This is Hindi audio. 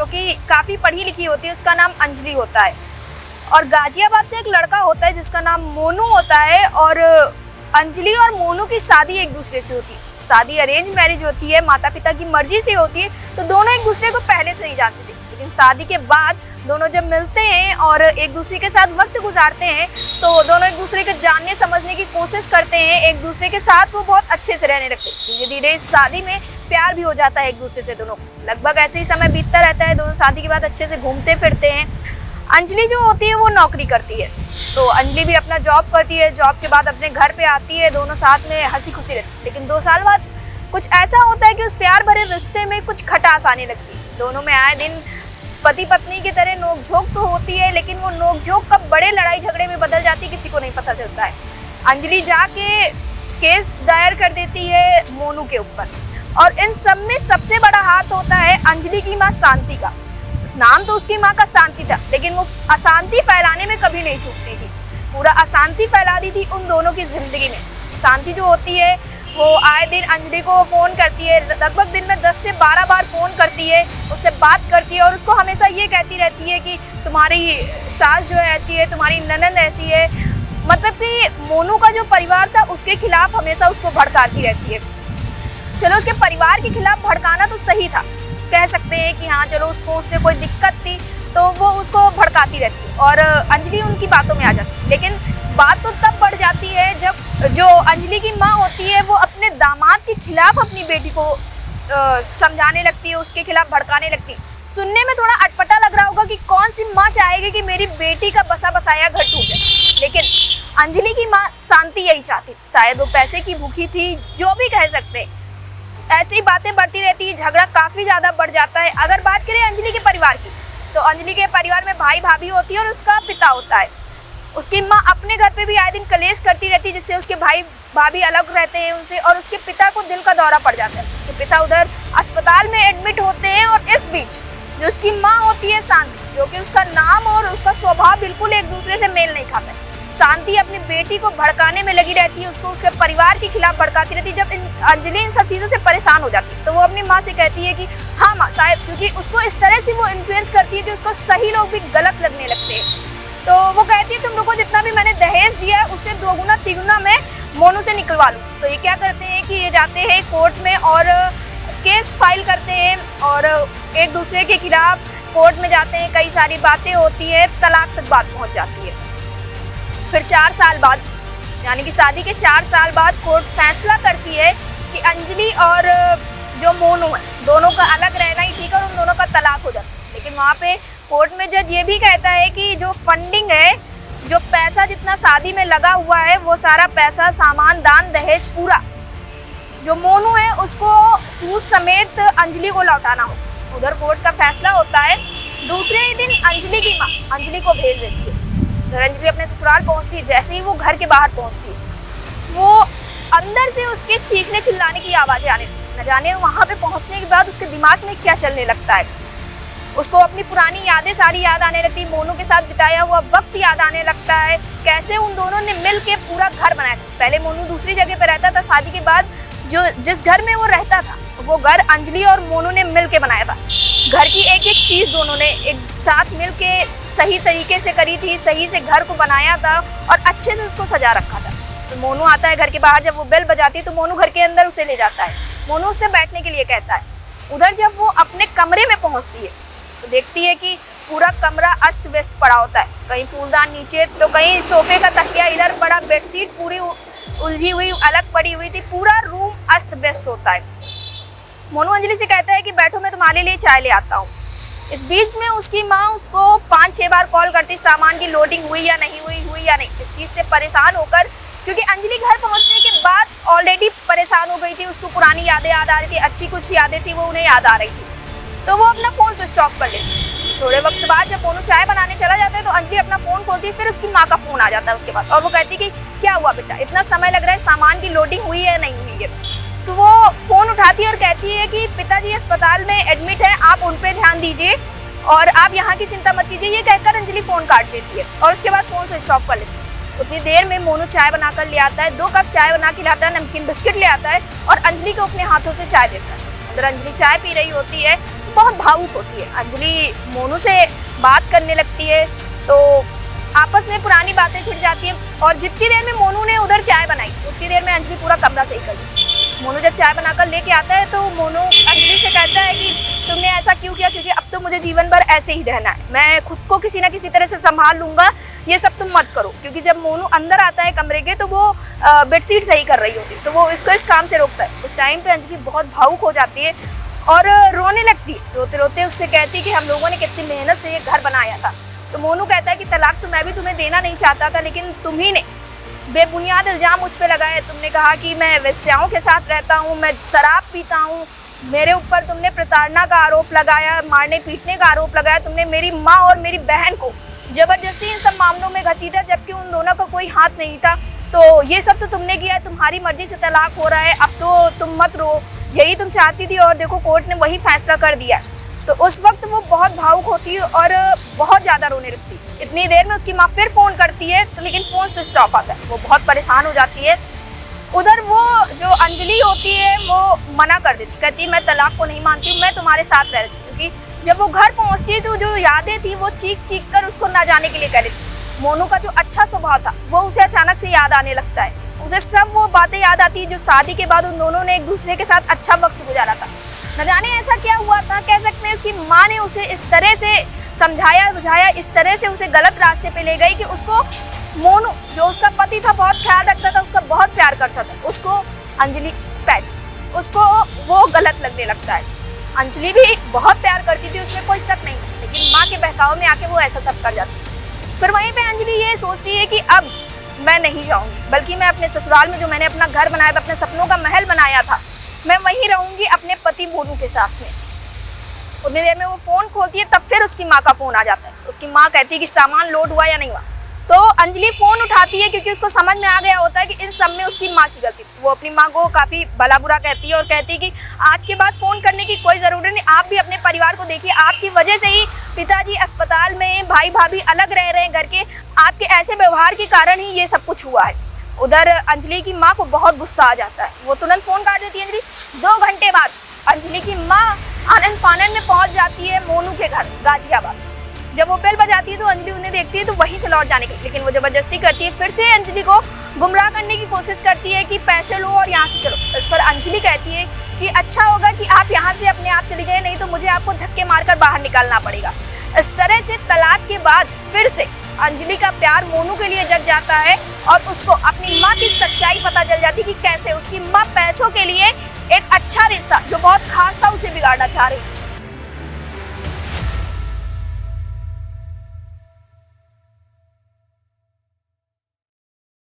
कि काफ़ी पढ़ी लिखी होती है, उसका नाम अंजलि होता है। और गाजियाबाद में एक लड़का होता है जिसका नाम मोनू होता है। और अंजलि और मोनू की शादी एक दूसरे से होती है। शादी अरेंज मैरिज होती है, माता पिता की मर्जी से होती है, तो दोनों एक दूसरे को पहले से नहीं जानते थे। लेकिन शादी के बाद दोनों जब मिलते हैं और एक दूसरे के साथ वक्त गुजारते हैं तो दोनों एक दूसरे को जानने समझने की कोशिश करते हैं। एक दूसरे के साथ वो बहुत अच्छे से रहने लगते हैं। धीरे धीरे इस शादी में प्यार भी हो जाता है एक दूसरे से दोनों को। लगभग ऐसे ही समय बीतता रहता है, दोनों शादी के बाद अच्छे से घूमते फिरते हैं। अंजलि जो होती है वो नौकरी करती है, तो अंजलि भी अपना जॉब करती है। जॉब के बाद अपने घर पे आती है, दोनों साथ में हंसी खुशी रहती है। लेकिन 2 साल बाद कुछ ऐसा होता है कि उस प्यार भरे रिश्ते में कुछ खटास आने लगती है। दोनों में आए दिन पति पत्नी की तरह नोकझोंक तो होती है, लेकिन वो नोकझोंक कब बड़े लड़ाई झगड़े में बदल जाती है किसी को नहीं पता चलता है। अंजलि जाके केस दायर कर देती है मोनू के ऊपर। और इन सब में सबसे बड़ा हाथ होता है अंजलि की माँ शांति का। नाम तो उसकी माँ का शांति था, लेकिन वो अशांति फैलाने में कभी नहीं चूकती थी। पूरा अशांति फैला दी थी उन दोनों की जिंदगी में। शांति जो होती है वो आए दिन अंजलि को फ़ोन करती है, लगभग दिन में 10 से 12 बार फ़ोन करती है, उससे बात करती है और उसको हमेशा ये कहती रहती है कि तुम्हारी सास जो है ऐसी है, तुम्हारी ननद ऐसी है। मतलब कि मोनू का जो परिवार था उसके खिलाफ हमेशा उसको भड़काती रहती है। चलो उसके परिवार के खिलाफ भड़काना तो सही था, कह सकते हैं कि हाँ चलो उसको उससे कोई दिक्कत थी तो वो उसको भड़काती रहती है और अंजलि उनकी बातों में आ जाती है। लेकिन बात तो तब बढ़ जाती है जब जो अंजलि की माँ होती है वो अपने दामाद के खिलाफ अपनी बेटी को समझाने लगती है, उसके खिलाफ भड़काने लगती है। सुनने में थोड़ा अटपटा लग रहा होगा कि कौन सी माँ चाहेगी कि मेरी बेटी का बसा बसाया घर टूटे, लेकिन अंजलि की माँ शांति यही चाहती। शायद वो पैसे की भूखी थी, जो भी कह सकते हैं। ऐसी बातें बढ़ती रहती है, झगड़ा काफ़ी ज़्यादा बढ़ जाता है। अगर बात करें अंजलि के परिवार की, तो अंजलि के परिवार में भाई भाभी होती है और उसका पिता होता है। उसकी माँ अपने घर पे भी आए दिन कलेश करती रहती है, जिससे उसके भाई भाभी अलग रहते हैं उनसे और उसके पिता को दिल का दौरा पड़ जाता है। उसके पिता उधर अस्पताल में एडमिट होते हैं और इस बीच जो उसकी माँ होती है शांति, जो कि उसका नाम और उसका स्वभाव बिल्कुल एक दूसरे से मेल नहीं खाता है। शांति अपनी बेटी को भड़काने में लगी रहती है, उसको उसके परिवार के खिलाफ भड़काती रहती है। जब अंजलि इन सब चीज़ों से परेशान हो जाती है तो वो अपनी माँ से कहती है कि हाँ माँ, शायद क्योंकि उसको इस तरह से वो इन्फ्लुएंस करती है कि उसको सही लोग भी गलत लगने लगते हैं। तो वो कहती है तुम लोग को जितना भी मैंने दहेज दिया है उससे 2 गुना 3 गुना मैं मोनू से निकलवा लूँ। तो ये क्या करते हैं कि ये जाते हैं कोर्ट में और केस फाइल करते हैं और एक दूसरे के खिलाफ कोर्ट में जाते हैं। कई सारी बातें होती है, तलाक तक बात पहुँच जाती है। फिर 4 साल बाद, यानी कि शादी के 4 साल बाद कोर्ट फैसला करती है कि अंजलि और जो मोनू है दोनों का अलग रहना ही ठीक है और उन दोनों का तलाक हो जाता है। लेकिन वहाँ पे कोर्ट में जज ये भी कहता है कि जो फंडिंग है, जो पैसा जितना शादी में लगा हुआ है, वो सारा पैसा, सामान, दान, दहेज पूरा जो मोनू है उसको सूद समेत अंजलि को लौटाना हो। उधर कोर्ट का फैसला होता है। दूसरे ही दिन अंजलि की माँ अंजलि को भेज देती है। उधर अंजलि अपने ससुराल पहुँचती है। जैसे ही वो घर के बाहर पहुँचती है वो अंदर से उसके चीखने चिल्लाने की आवाज़ें आने, न जाने वहाँ पे पहुँचने के बाद उसके दिमाग में क्या चलने लगता है। उसको अपनी पुरानी यादें सारी याद आने लगती है, मोनू के साथ बिताया हुआ वक्त याद आने लगता है, कैसे उन दोनों ने मिल के पूरा घर बनाया था। पहले मोनू दूसरी जगह पर रहता था, शादी के बाद जिस घर में वो रहता था वो घर अंजलि और मोनू ने मिल के बनाया था। घर की एक एक चीज़ दोनों ने एक साथ मिल के सही तरीके से करी थी, सही से घर को बनाया था और अच्छे से उसको सजा रखा था। तो मोनू आता है घर के बाहर, जब वो बेल बजाती है तो मोनू घर के अंदर उसे ले जाता है। मोनू उससे बैठने के लिए कहता है। उधर जब वो अपने कमरे में पहुँचती है तो देखती है कि पूरा कमरा अस्त व्यस्त पड़ा होता है। कहीं फूलदान नीचे तो कहीं सोफे का तकिया इधर पड़ा, बेडशीट पूरी उलझी हुई अलग पड़ी हुई थी, पूरा रूम अस्त व्यस्त होता है। मोनू अंजलि से कहता है कि बैठो, मैं तुम्हारे लिए चाय ले आता हूँ। इस बीच में उसकी माँ उसको 5-6 बार कॉल करती, सामान की लोडिंग हुई या नहीं हुई या नहीं। इस चीज़ से परेशान होकर, क्योंकि अंजलि घर पहुँचने के बाद ऑलरेडी परेशान हो गई थी, उसको पुरानी यादें याद आ रही थी, अच्छी कुछ यादें थी वो उन्हें याद आ रही थी, तो वो अपना फ़ोन स्विच ऑफ कर लेती। थोड़े वक्त बाद जब मोनू चाय बनाने चला जाता है तो अंजलि अपना फ़ोन खोलती है। फिर उसकी माँ का फ़ोन आ जाता है उसके बाद और वो कहती कि क्या हुआ बेटा, इतना समय लग रहा है, सामान की लोडिंग हुई है या नहीं हुई है। तो वो फ़ोन उठाती है और कहती है कि पिताजी अस्पताल में एडमिट है, आप उन पर ध्यान दीजिए और आप यहाँ की चिंता मत कीजिए। ये कहकर अंजलि फ़ोन काट देती है और उसके बाद फ़ोन स्विच ऑफ कर लेती है। उतनी देर में मोनू चाय बनाकर ले आता है, 2 कप चाय बना के लाता है, नमकीन बिस्किट ले आता है और अंजलि को अपने हाथों से चाय देता है। उधर अंजलि चाय पी रही होती है, बहुत भावुक होती है। अंजलि मोनू से बात करने लगती है तो आपस में पुरानी बातें छिड़ जाती हैं और जितनी देर में मोनू ने उधर चाय बनाई उतनी देर में अंजलि पूरा कमरा सही कर दी। मोनू जब चाय बनाकर लेके आता है तो मोनू अंजलि से कहता है कि तुमने ऐसा क्यों किया, क्योंकि अब तो मुझे जीवन भर ऐसे ही रहना है, मैं खुद को किसी ना किसी तरह से संभाल लूंगा, ये सब तुम मत करो। क्योंकि जब मोनू अंदर आता है कमरे के तो वो बेडशीट सही कर रही होती है तो वो इसको इस काम से रोकता है। उस टाइम पे अंजलि बहुत भावुक हो जाती है और रोने लगती है। रोते रोते उससे कहती है कि हम लोगों ने कितनी मेहनत से ये घर बनाया था। तो मोनू कहता है कि तलाक तो मैं भी तुम्हें देना नहीं चाहता था, लेकिन तुम ही ने बेबुनियाद इल्जाम मुझ पे लगाए। तुमने कहा कि मैं वेश्याओं के साथ रहता हूँ, मैं शराब पीता हूँ, मेरे ऊपर तुमने प्रताड़ना का आरोप लगाया, मारने पीटने का आरोप लगाया, तुमने मेरी माँ और मेरी बहन को जबरदस्ती इन सब मामलों में घसीटा, जबकि उन दोनों का कोई हाथ नहीं था। तो ये सब तो तुमने किया है, तुम्हारी मर्जी से तलाक हो रहा है, अब तो तुम मत रो, यही तुम चाहती थी और देखो कोर्ट ने वही फैसला कर दिया। तो उस वक्त वो बहुत भावुक होती है और बहुत ज़्यादा रोने लगती है। इतनी देर में उसकी माँ फिर फ़ोन करती है तो लेकिन फ़ोन स्विच ऑफ आता है। वो बहुत परेशान हो जाती है। उधर वो जो अंजलि होती है वो मना कर देती, कहती है मैं तलाक को नहीं मानती हूँ, मैं तुम्हारे साथ रह रही थी। क्योंकि जब वो घर पहुँचती है तो जो यादें थी वो चीख चीख कर उसको ना जाने के लिए कह रही थी। मोनू का जो अच्छा स्वभाव था वो उसे अचानक से याद आने लगता है। उसे सब वो बातें याद आती है जो शादी के बाद उन दोनों ने एक दूसरे के साथ अच्छा वक्त गुजारा था। न जाने ऐसा क्या हुआ था, कह सकते हैं उसकी माँ ने उसे इस तरह से समझाया बुझाया, इस तरह से उसे गलत रास्ते पे ले गई कि उसको मोनू जो उसका पति था बहुत ख्याल रखता था, उसका बहुत प्यार करता था, उसको अंजलि पैच उसको वो गलत लगने लगता है। अंजलि भी बहुत प्यार करती थी, उसमें कोई शक नहीं था, लेकिन माँ के बहकावे में आके वो ऐसा सब कर जाती। फिर वहीं पे अंजलि ये सोचती है कि अब मैं नहीं जाऊँगी, बल्कि मैं अपने ससुराल में जो मैंने अपना घर बनाया था, अपने सपनों का महल बनाया था, मैं वहीं रहूँगी अपने पति मोनू के साथ में। उतनी देर में वो फ़ोन खोलती है, तब फिर उसकी माँ का फ़ोन आ जाता है। तो उसकी माँ कहती है कि सामान लोड हुआ या नहीं हुआ। तो अंजलि फ़ोन उठाती है क्योंकि उसको समझ में आ गया होता है कि इन सब में उसकी माँ की गलती थी। वो अपनी माँ को काफ़ी भला बुरा कहती है और कहती है कि आज के बाद फ़ोन करने की कोई ज़रूरत नहीं, आप भी अपने परिवार को देखिए, आपकी वजह से ही पिताजी अस्पताल में, भाई भाभी अलग रह रहे हैं घर के, आपके ऐसे व्यवहार के कारण ही ये सब कुछ हुआ है। उधर अंजलि की माँ को बहुत गुस्सा आ जाता है, वो तुरंत फ़ोन काट देती है। अंजलि 2 घंटे बाद अंजलि की माँ आनन फानन में पहुँच जाती है मोनू के घर गाजियाबाद। जब वो बेल बजाती है तो अंजलि उन्हें देखती है तो वहीं से लौट जाने के, लेकिन वो ज़बरदस्ती करती है, फिर से अंजलि को गुमराह करने की कोशिश करती है कि पैसे लो और यहाँ से चलो। इस पर अंजलि कहती है कि अच्छा होगा कि आप यहाँ से अपने आप चली जाए, नहीं तो मुझे आपको धक्के मारकर बाहर निकालना पड़ेगा। इस तरह से तलाक के बाद फिर से अंजलि का प्यार मोनू के लिए जग जाता है और उसको अपनी माँ की सच्चाई पता चल जाती कि कैसे उसकी माँ पैसों के लिए एक अच्छा रिश्ता जो बहुत खास था उसे बिगाड़ना चाह रही थी।